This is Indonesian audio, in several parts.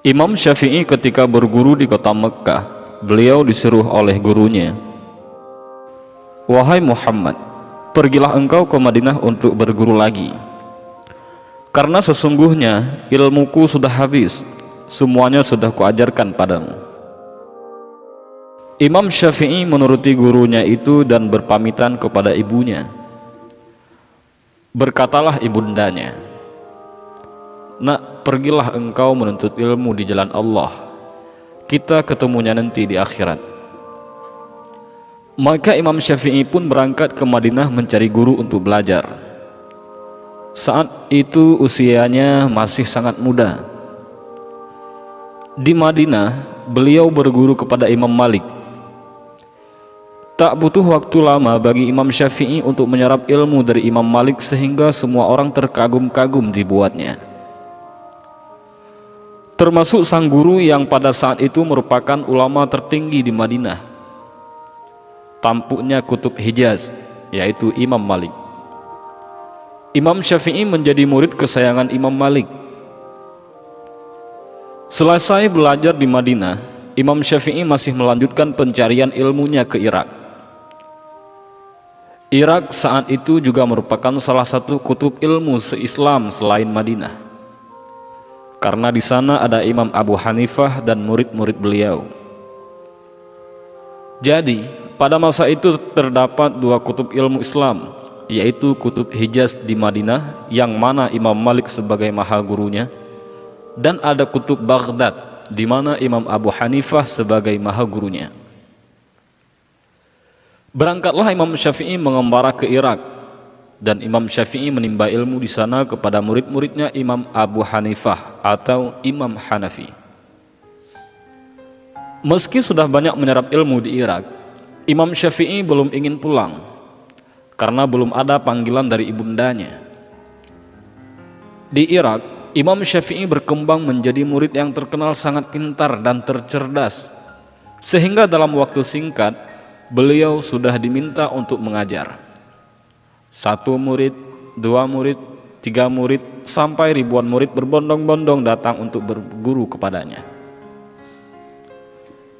Imam Syafi'i ketika berguru di kota Mekkah, beliau disuruh oleh gurunya, "Wahai Muhammad, pergilah engkau ke Madinah untuk berguru lagi. Karena sesungguhnya ilmuku sudah habis, semuanya sudah kuajarkan padamu." Imam Syafi'i menuruti gurunya itu dan berpamitan kepada ibunya. Berkatalah ibundanya, "Nak, pergilah engkau menuntut ilmu di jalan Allah. Kita ketemunya nanti di akhirat." Maka Imam Syafi'i pun berangkat ke Madinah mencari guru untuk belajar. Saat itu usianya masih sangat muda. Di Madinah, beliau berguru kepada Imam Malik. Tak butuh waktu lama bagi Imam Syafi'i untuk menyerap ilmu dari Imam Malik sehingga semua orang terkagum-kagum dibuatnya. Termasuk sang guru yang pada saat itu merupakan ulama tertinggi di Madinah, tampuknya kutub Hijaz, yaitu Imam Malik. Imam Syafi'i menjadi murid kesayangan Imam Malik. Selesai belajar di Madinah, Imam Syafi'i masih melanjutkan pencarian ilmunya ke Irak. Irak saat itu juga merupakan salah satu kutub ilmu se-Islam selain Madinah, karena di sana ada Imam Abu Hanifah dan murid-murid beliau. Jadi, pada masa itu terdapat dua kutub ilmu Islam, yaitu kutub Hijaz di Madinah yang mana Imam Malik sebagai maha gurunya, dan ada kutub Baghdad di mana Imam Abu Hanifah sebagai maha gurunya. Berangkatlah Imam Syafi'i mengembara ke Irak, dan Imam Syafi'i menimba ilmu di sana kepada murid-muridnya Imam Abu Hanifah atau Imam Hanafi. Meski sudah banyak menyerap ilmu di Irak, Imam Syafi'i belum ingin pulang karena belum ada panggilan dari ibundanya. Di Irak, Imam Syafi'i berkembang menjadi murid yang terkenal sangat pintar dan tercerdas, sehingga dalam waktu singkat beliau sudah diminta untuk mengajar. 1 murid, 2 murid, 3 murid, sampai ribuan murid berbondong-bondong datang untuk berguru kepadanya.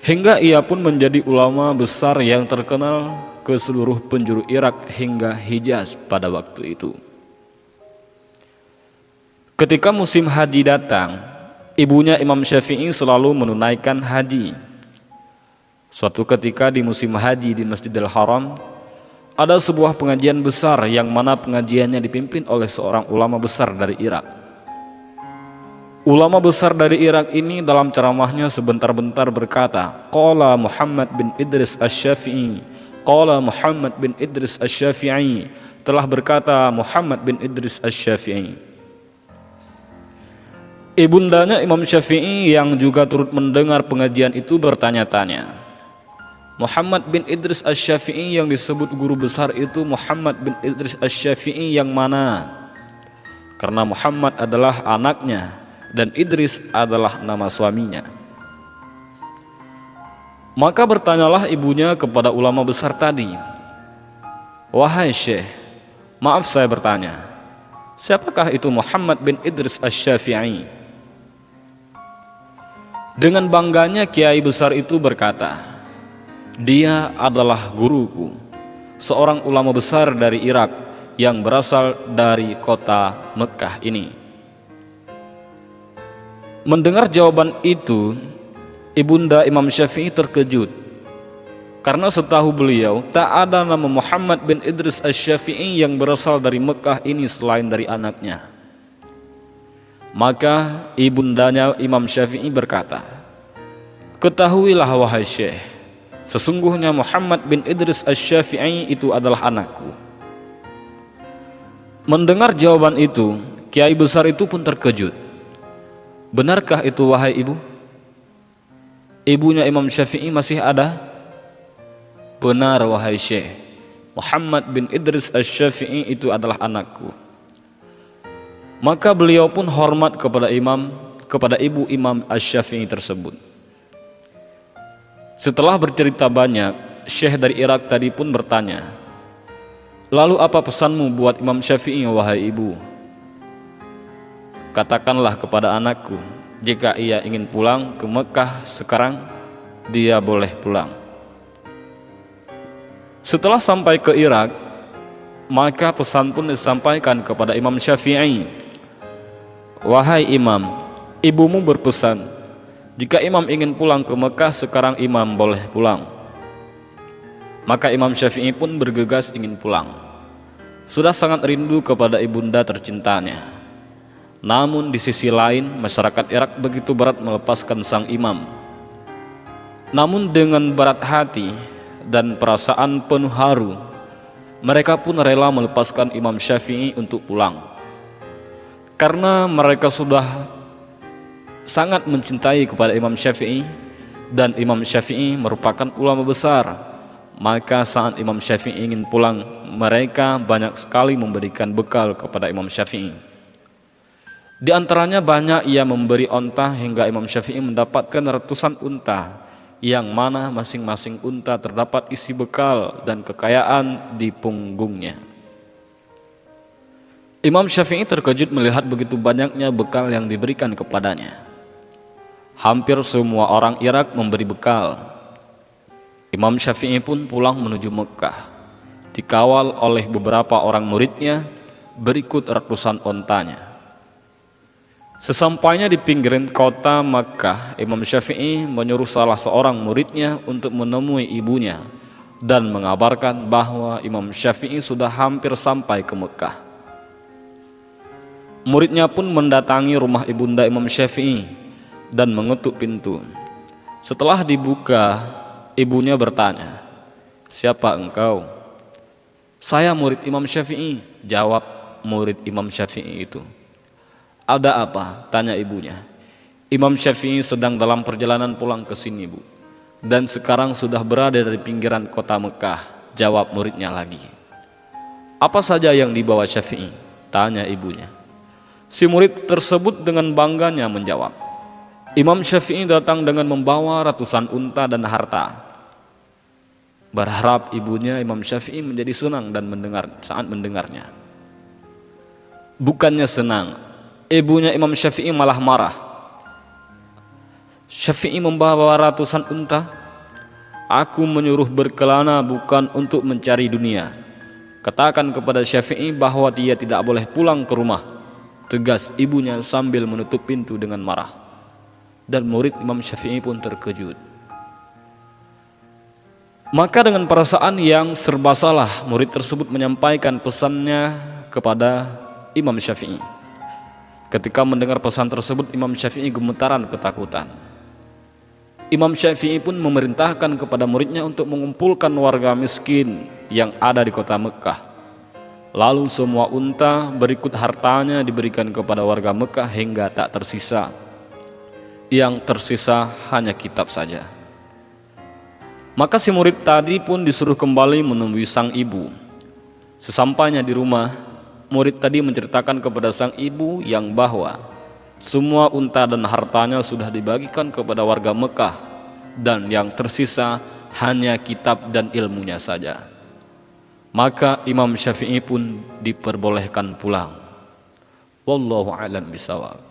Hingga ia pun menjadi ulama besar yang terkenal ke seluruh penjuru Irak hingga Hijaz pada waktu itu. Ketika musim haji datang, ibunya Imam Syafi'i selalu menunaikan haji. Suatu ketika di musim haji di Masjidil Haram, ada sebuah pengajian besar yang mana pengajiannya dipimpin oleh seorang ulama besar dari Irak. Ulama besar dari Irak ini dalam ceramahnya sebentar-bentar berkata, "Qala Muhammad bin Idris Asy-Syafi'i, qala Muhammad bin Idris Asy-Syafi'i," telah berkata Muhammad bin Idris Asy-Syafi'i. Ibundanya Imam Syafi'i yang juga turut mendengar pengajian itu bertanya-tanya, "Muhammad bin Idris Asy-Syafi'i yang disebut guru besar itu Muhammad bin Idris Asy-Syafi'i yang mana?" Karena Muhammad adalah anaknya dan Idris adalah nama suaminya. Maka bertanyalah ibunya kepada ulama besar tadi, "Wahai Syekh, maaf saya bertanya, siapakah itu Muhammad bin Idris Asy-Syafi'i?" Dengan bangganya kiai besar itu berkata, "Dia adalah guruku, seorang ulama besar dari Irak yang berasal dari kota Mekkah ini." Mendengar jawaban itu, ibunda Imam Syafi'i terkejut, karena setahu beliau tak ada nama Muhammad bin Idris Asy-Syafi'i yang berasal dari Mekkah ini selain dari anaknya. Maka ibundanya Imam Syafi'i berkata, "Ketahuilah wahai Syekh, sesungguhnya Muhammad bin Idris Asy-Syafi'i itu adalah anakku." Mendengar jawaban itu, kiai besar itu pun terkejut. "Benarkah itu wahai ibu?" Ibunya Imam Syafi'i masih ada. "Benar wahai Syekh, Muhammad bin Idris Asy-Syafi'i itu adalah anakku." Maka beliau pun hormat kepada ibu Imam Asy-Syafi'i tersebut. Setelah bercerita banyak, Syekh dari Irak tadi pun bertanya, "Lalu apa pesanmu buat Imam Syafi'i wahai ibu?" "Katakanlah kepada anakku, Jika ia ingin pulang ke Mekah sekarang, dia boleh pulang. Setelah sampai ke Irak, maka pesan pun disampaikan kepada Imam Syafi'i. Wahai Imam, ibumu berpesan, jika Imam ingin pulang ke Mekah sekarang, Imam boleh pulang. Maka Imam Syafi'i pun bergegas ingin pulang. Sudah sangat rindu kepada ibunda tercintanya. Namun di sisi lain, masyarakat Irak begitu berat melepaskan sang imam. Namun dengan berat hati dan perasaan penuh haru, mereka pun rela melepaskan Imam Syafi'i untuk pulang. Karena mereka sudah sangat mencintai kepada Imam Syafi'i, dan Imam Syafi'i merupakan ulama besar. Maka saat Imam Syafi'i ingin pulang, mereka banyak sekali memberikan bekal kepada Imam Syafi'i. Di antaranya banyak ia memberi onta hingga Imam Syafi'i mendapatkan ratusan unta, yang mana masing-masing unta terdapat isi bekal dan kekayaan di punggungnya. Imam Syafi'i terkejut melihat begitu banyaknya bekal yang diberikan kepadanya. Hampir semua orang Irak memberi bekal. Imam Syafi'i pun pulang menuju Mekah, dikawal oleh beberapa orang muridnya berikut ratusan ontanya. Sesampainya di pinggiran kota Mekah, Imam Syafi'i menyuruh salah seorang muridnya untuk menemui ibunya dan mengabarkan bahwa Imam Syafi'i sudah hampir sampai ke Mekah. Muridnya pun mendatangi rumah ibunda Imam Syafi'i dan mengetuk pintu. Setelah dibuka, ibunya bertanya, "Siapa engkau?" "Saya murid Imam Syafi'i," jawab murid Imam Syafi'i itu. "Ada apa?" tanya ibunya. "Imam Syafi'i sedang dalam perjalanan pulang ke sini, Bu, dan sekarang sudah berada di pinggiran kota Mekah," jawab muridnya lagi. "Apa saja yang dibawa Syafi'i?" tanya ibunya. Si murid tersebut dengan bangganya menjawab, "Imam Syafi'i datang dengan membawa ratusan unta dan harta." Berharap ibunya Imam Syafi'i menjadi senang dan saat mendengarnya. Bukannya senang, ibunya Imam Syafi'i malah marah. "Syafi'i membawa ratusan unta? Aku menyuruh berkelana bukan untuk mencari dunia. Katakan kepada Syafi'i bahwa dia tidak boleh pulang ke rumah," tegas ibunya sambil menutup pintu dengan marah. Dan murid Imam Syafi'i pun terkejut. Maka dengan perasaan yang serba salah, murid tersebut menyampaikan pesannya kepada Imam Syafi'i. Ketika mendengar pesan tersebut, Imam Syafi'i gemetaran ketakutan. Imam Syafi'i pun memerintahkan kepada muridnya untuk mengumpulkan warga miskin yang ada di kota Mekah. Lalu semua unta berikut hartanya diberikan kepada warga Mekah hingga tak tersisa. Yang tersisa hanya kitab saja. Maka si murid tadi pun disuruh kembali menemui sang ibu. Sesampainya di rumah, murid tadi menceritakan kepada sang ibu yang bahwa semua unta dan hartanya sudah dibagikan kepada warga Mekah, dan yang tersisa hanya kitab dan ilmunya saja. Maka Imam Syafi'i pun diperbolehkan pulang. Wallahu a'lam bishawab.